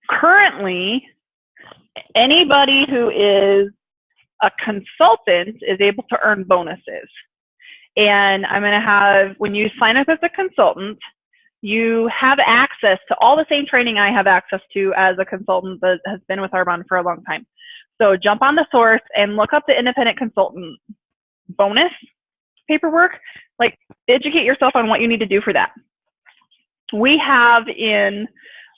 currently, anybody who is a consultant is able to earn bonuses. And I'm going to have, when you sign up as a consultant, you have access to all the same training I have access to as a consultant that has been with Arbonne for a long time. So jump on the source and look up the independent consultant bonus paperwork. Like, educate yourself on what you need to do for that. We have in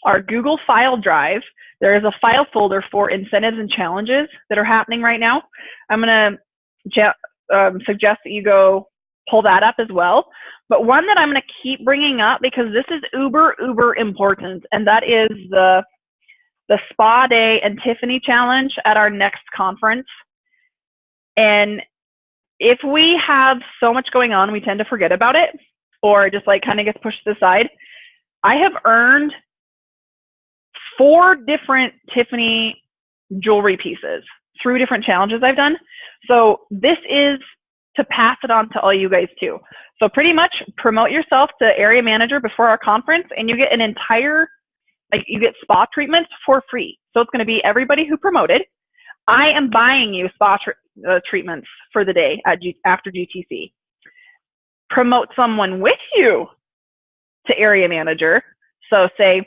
our Google file drive, there is a file folder for incentives and challenges that are happening right now. I'm going to suggest that you go pull that up as well. But one that I'm going to keep bringing up, because this is uber important, and that is the Spa Day and Tiffany Challenge at our next conference. And if we have so much going on, we tend to forget about it, or just like kind of gets pushed to the side. I have earned 4 different Tiffany jewelry pieces through different challenges I've done. So this is to pass it on to all you guys too. So pretty much promote yourself to area manager before our conference, and you get an entire, like, you get spa treatments for free. So it's going to be everybody who promoted. I am buying you spa treatments for the day after GTC. Promote someone with you to area manager. So say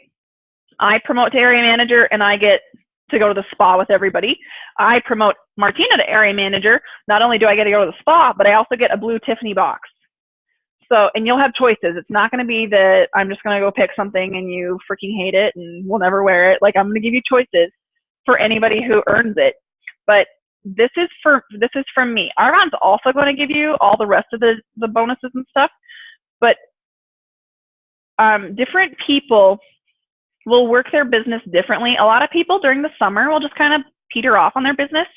I promote to area manager and I get to go to the spa with everybody. I promote Martina to area manager. Not only do I get to go to the spa, but I also get a blue Tiffany box. So, and you'll have choices. It's not going to be that I'm just going to go pick something and you freaking hate it and will never wear it. Like, I'm going to give you choices for anybody who earns it. But this is from me. Arbonne's also going to give you all the rest of the bonuses and stuff. But different people will work their business differently. A lot of people during the summer will just kind of peter off on their business.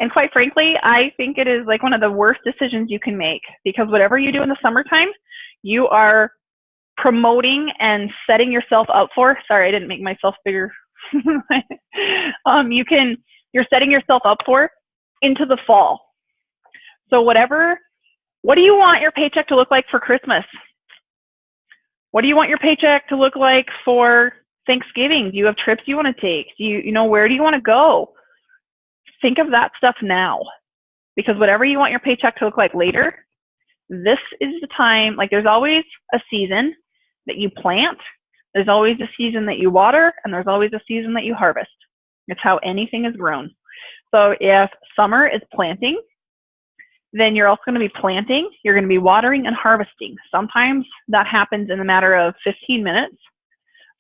And quite frankly, I think it is like one of the worst decisions you can make, because whatever you do in the summertime, you are promoting and setting yourself up for, sorry, I didn't make myself bigger. You're setting yourself up for into the fall. So what do you want your paycheck to look like for Christmas? What do you want your paycheck to look like for Thanksgiving? Do you have trips you want to take? Where do you want to go? Think of that stuff now, because whatever you want your paycheck to look like later, this is the time. Like, there's always a season that you plant, there's always a season that you water, and there's always a season that you harvest. It's how anything is grown. So if summer is planting, then you're also going to be planting, you're going to be watering and harvesting. Sometimes that happens in a matter of 15 minutes.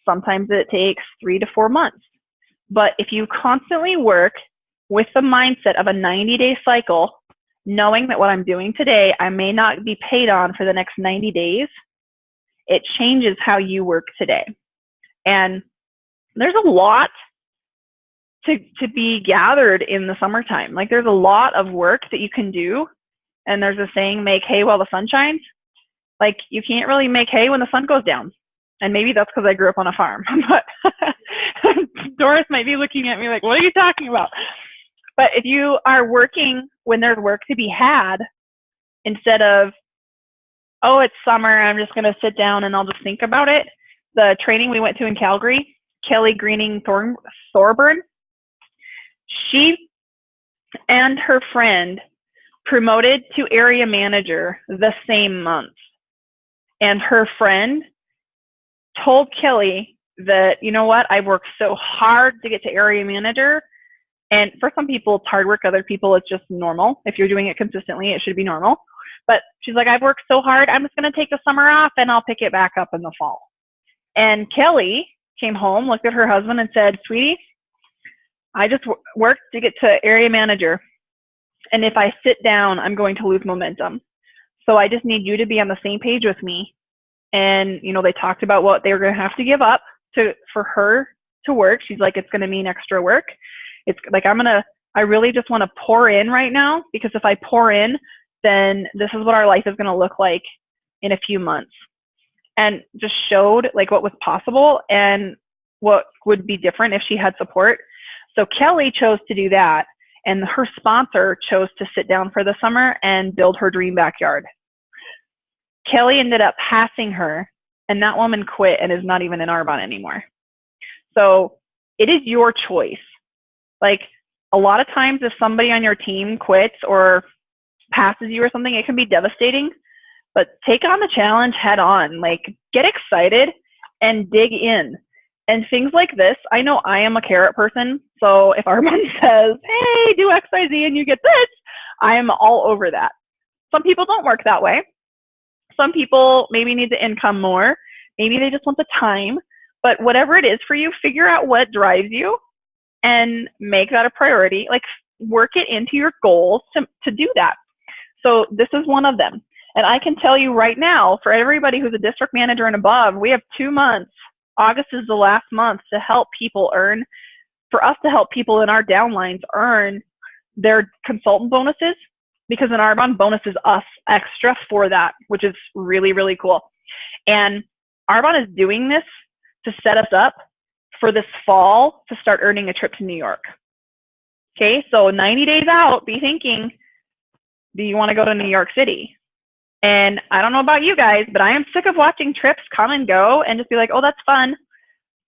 Sometimes it takes 3 to 4 months. But if you constantly work with the mindset of a 90-day cycle, knowing that what I'm doing today, I may not be paid on for the next 90 days, it changes how you work today. And there's a lot to be gathered in the summertime. Like, there's a lot of work that you can do. And there's a saying, make hay while the sun shines. Like, you can't really make hay when the sun goes down. And maybe that's because I grew up on a farm. But Doris might be looking at me like, what are you talking about? But if you are working when there's work to be had, instead of, oh, it's summer, I'm just going to sit down and I'll just think about it. The training we went to in Calgary, Kelly Greening Thorburn, she and her friend promoted to area manager the same month. And her friend told Kelly that, you know what, I've worked so hard to get to area manager. And for some people, it's hard work. Other people, it's just normal. If you're doing it consistently, it should be normal. But she's like, I've worked so hard, I'm just going to take the summer off and I'll pick it back up in the fall. And Kelly came home, looked at her husband and said, sweetie, I just worked to get to area manager. And if I sit down, I'm going to lose momentum. So I just need you to be on the same page with me. And, they talked about what they were going to have to give up for her to work. She's like, it's going to mean extra work. It's like, I really just want to pour in right now, because if I pour in, then this is what our life is going to look like in a few months. And just showed like what was possible and what would be different if she had support. So Kelly chose to do that. And her sponsor chose to sit down for the summer and build her dream backyard. Kelly ended up passing her, and that woman quit and is not even in Arbonne anymore. So it is your choice. Like, a lot of times if somebody on your team quits or passes you or something, it can be devastating. But take on the challenge head on. Like, get excited and dig in. And things like this, I know I am a carrot person. So if Arbonne says, hey, do X, Y, Z and you get this, I am all over that. Some people don't work that way. Some people maybe need the income more. Maybe they just want the time. But whatever it is for you, figure out what drives you and make that a priority. Like, work it into your goals to do that. So this is one of them. And I can tell you right now, for everybody who's a district manager and above, we have 2 months. August is the last month to help people earn, for us to help people in our downlines earn their consultant bonuses, because in Arbonne, bonus is us extra for that, which is really, really cool. And Arbonne is doing this to set us up for this fall to start earning a trip to New York. Okay, so 90 days out, be thinking, do you want to go to New York City? And I don't know about you guys, but I am sick of watching trips come and go and just be like, oh, that's fun.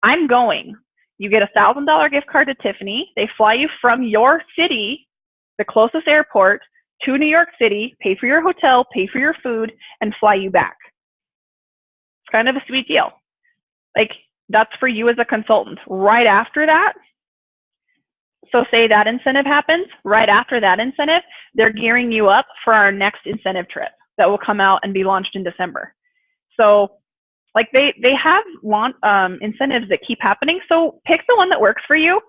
I'm going. You get a $1,000 gift card to Tiffany. They fly you from your city, the closest airport, to New York City, pay for your hotel, pay for your food, and fly you back. It's kind of a sweet deal. Like, that's for you as a consultant. Right after that, so say that incentive happens, right after that incentive, they're gearing you up for our next incentive trip that will come out and be launched in December. So like they have incentives that keep happening. So pick the one that works for you.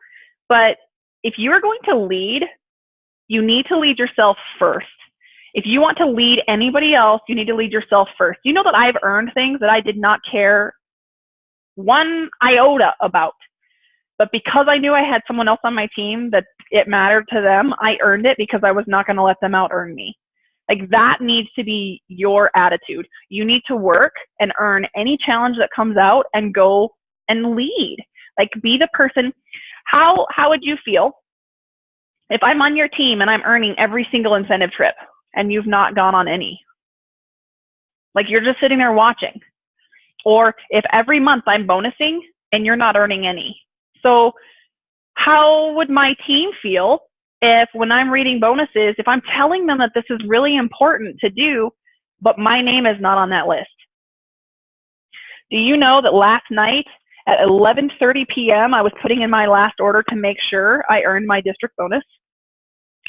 But if you are going to lead, you need to lead yourself first. If you want to lead anybody else, you need to lead yourself first. You know that I've earned things that I did not care one iota about. But because I knew I had someone else on my team that it mattered to them, I earned it because I was not going to let them out earn me. Like, that needs to be your attitude. You need to work and earn any challenge that comes out and go and lead. Like, be the person. How would you feel if I'm on your team and I'm earning every single incentive trip and you've not gone on any? Like, you're just sitting there watching. Or if every month I'm bonusing and you're not earning any. So how would my team feel if when I'm reading bonuses, if I'm telling them that this is really important to do, but my name is not on that list? Do you know that last night at 11:30 p.m. I was putting in my last order to make sure I earned my district bonus?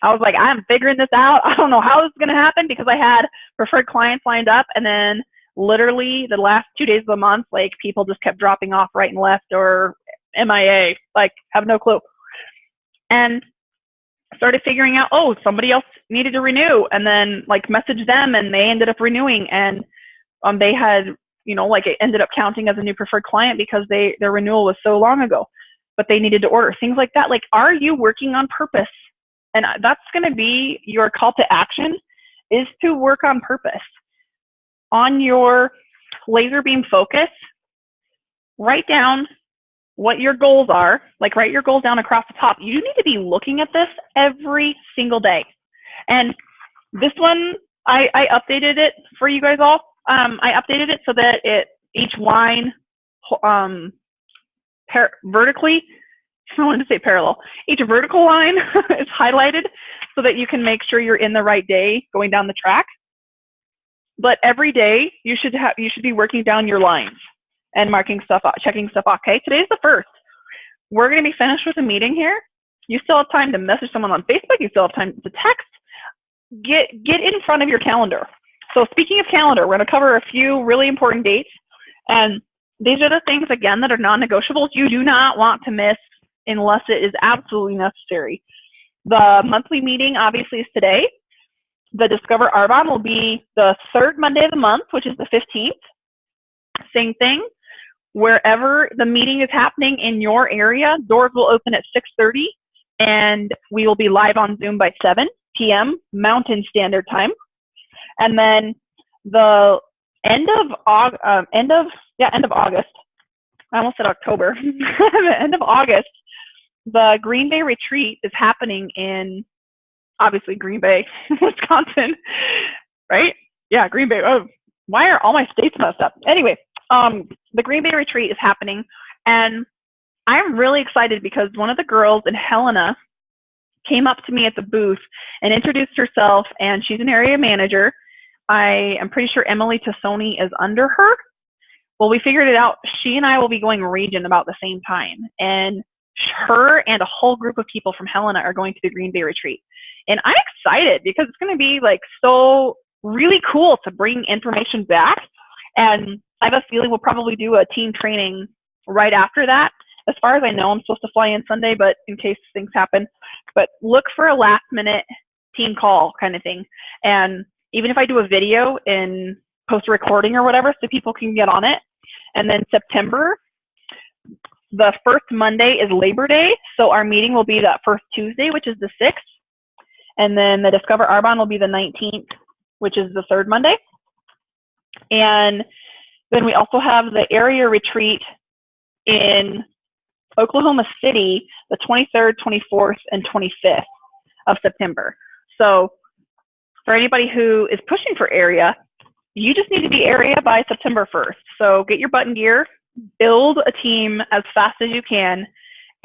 I was like, I'm figuring this out. I don't know how this is going to happen because I had preferred clients lined up, and then literally the last 2 days of the month, like, people just kept dropping off right and left or MIA, like, have no clue. And started figuring out, oh, somebody else needed to renew, and then like messaged them and they ended up renewing, and they had, you know, like, it ended up counting as a new preferred client because their renewal was so long ago, but they needed to order, things like that. Like, are you working on purpose? And that's going to be your call to action, is to work on purpose. On your laser beam focus, write down what your goals are. Like, write your goals down across the top. You need to be looking at this every single day. And this one, I updated it for you guys all. I updated it so that each line vertically, I wanted to say parallel, each vertical line is highlighted so that you can make sure you're in the right day going down the track. But every day you should be working down your lines and marking stuff off, checking stuff off. Okay, today's the 1st. We're going to be finished with a meeting here. You still have time to message someone on Facebook. You still have time to text. Get in front of your calendar. So speaking of calendar, we're going to cover a few really important dates. And these are the things, again, that are non-negotiables. You do not want to miss unless it is absolutely necessary. The monthly meeting, obviously, is today. The Discover Arbonne will be the 3rd Monday of the month, which is the 15th. Same thing. Wherever the meeting is happening in your area, doors will open at 6:30, and we will be live on Zoom by 7 p.m. Mountain Standard Time. And then the end of August. I almost said October. The end of August, the Green Bay retreat is happening in, obviously, Green Bay, Wisconsin, right? Yeah, Green Bay. Oh, why are all my states messed up? Anyway, the Green Bay retreat is happening, and I'm really excited because one of the girls, and Helena, came up to me at the booth and introduced herself, and she's an area manager. I am pretty sure Emily Tassoni is under her. Well, we figured it out. She and I will be going region about the same time, and her and a whole group of people from Helena are going to the Green Bay retreat. And I'm excited because it's going to be like so really cool to bring information back. And I have a feeling we'll probably do a team training right after that. As far as I know, I'm supposed to fly in Sunday, but in case things happen. But look for a last minute team call kind of thing. And even if I do a video and post a recording or whatever so people can get on it. And then September, the 1st Monday is Labor Day. So our meeting will be that 1st Tuesday, which is the 6th. And then the Discover Arbonne will be the 19th, which is the 3rd Monday. And then we also have the area retreat in Oklahoma City, the 23rd, 24th, and 25th of September. So for anybody who is pushing for area, you just need to be area by September 1st. So get your butt in gear, build a team as fast as you can,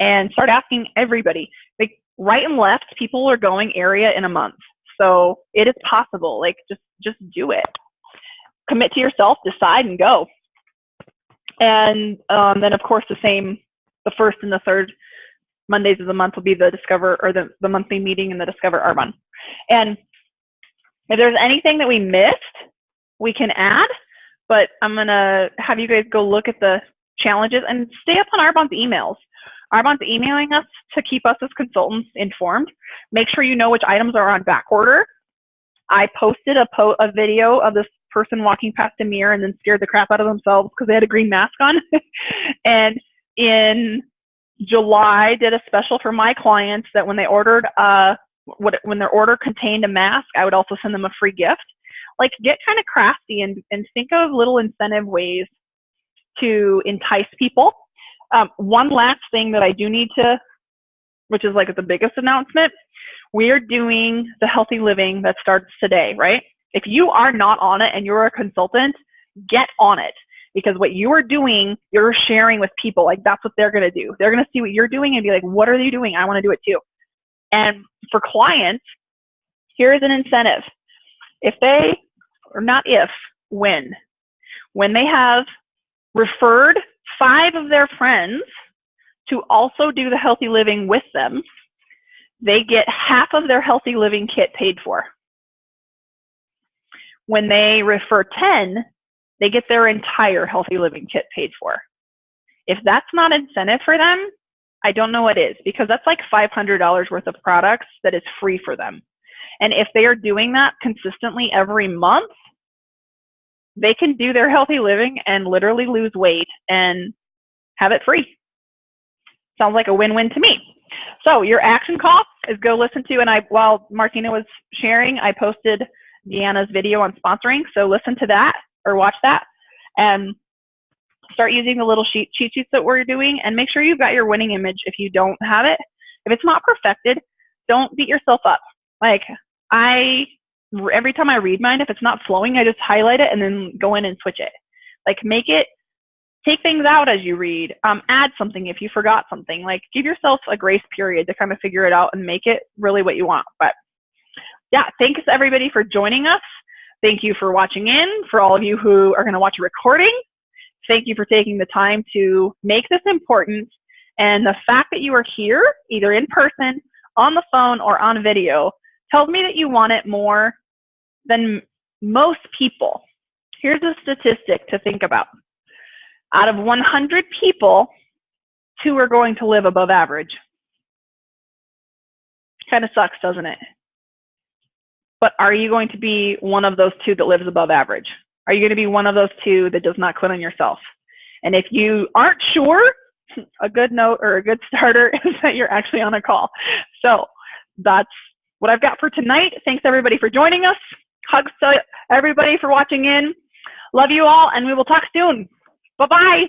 and start asking everybody. Like right and left, people are going area in a month. So it is possible. Like just do it. Commit to yourself, decide, and go. And then of course the first and the third Mondays of the month will be the Discover, or the monthly meeting in the Discover Arbonne. And if there's anything that we missed, we can add, but I'm gonna have you guys go look at the challenges and stay up on Arbonne's emails. Arbonne's emailing us to keep us as consultants informed. Make sure you know which items are on back order. I posted a video of this person walking past a mirror and then scared the crap out of themselves because they had a green mask on. And in July, did a special for my clients that when they ordered when their order contained a mask, I would also send them a free gift. Like, get kind of crafty and think of little incentive ways to entice people. One last thing that I do need to, which is like the biggest announcement, we are doing the healthy living that starts today, right? If you are not on it and you're a consultant, get on it. Because what you are doing, you're sharing with people. Like, that's what they're going to do. They're going to see what you're doing and be like, what are they doing? I want to do it too. And for clients, here is an incentive. If they, or not if, when they have referred 5 of their friends to also do the healthy living with them, they get half of their healthy living kit paid for. When they refer 10, they get their entire healthy living kit paid for. If that's not incentive for them, I don't know what is, because that's like $500 worth of products that is free for them. And if they are doing that consistently every month, they can do their healthy living and literally lose weight and have it free. Sounds like a win-win to me. So your action call is go listen to, and while Martina was sharing, I posted Deanna's video on sponsoring. So listen to that or watch that and start using the little cheat sheets that we're doing, and make sure you've got your winning image if you don't have it. If it's not perfected, don't beat yourself up. Like, every time I read mine, if it's not flowing, I just highlight it and then go in and switch it. Like, take things out as you read, add something if you forgot something. Like, give yourself a grace period to kind of figure it out and make it really what you want. But yeah, thanks everybody for joining us. Thank you for watching in. For all of you who are going to watch a recording, thank you for taking the time to make this important. And the fact that you are here, either in person, on the phone, or on video, tells me that you want it more than most people. Here's a statistic to think about. Out of 100 people, 2 are going to live above average. Kind of sucks, doesn't it? But are you going to be one of those 2 that lives above average? Are you going to be one of those 2 that does not quit on yourself? And if you aren't sure, a good note or a good starter is that you're actually on a call. So that's what I've got for tonight. Thanks everybody for joining us. Hugs to everybody for watching in. Love you all, and we will talk soon. Bye-bye.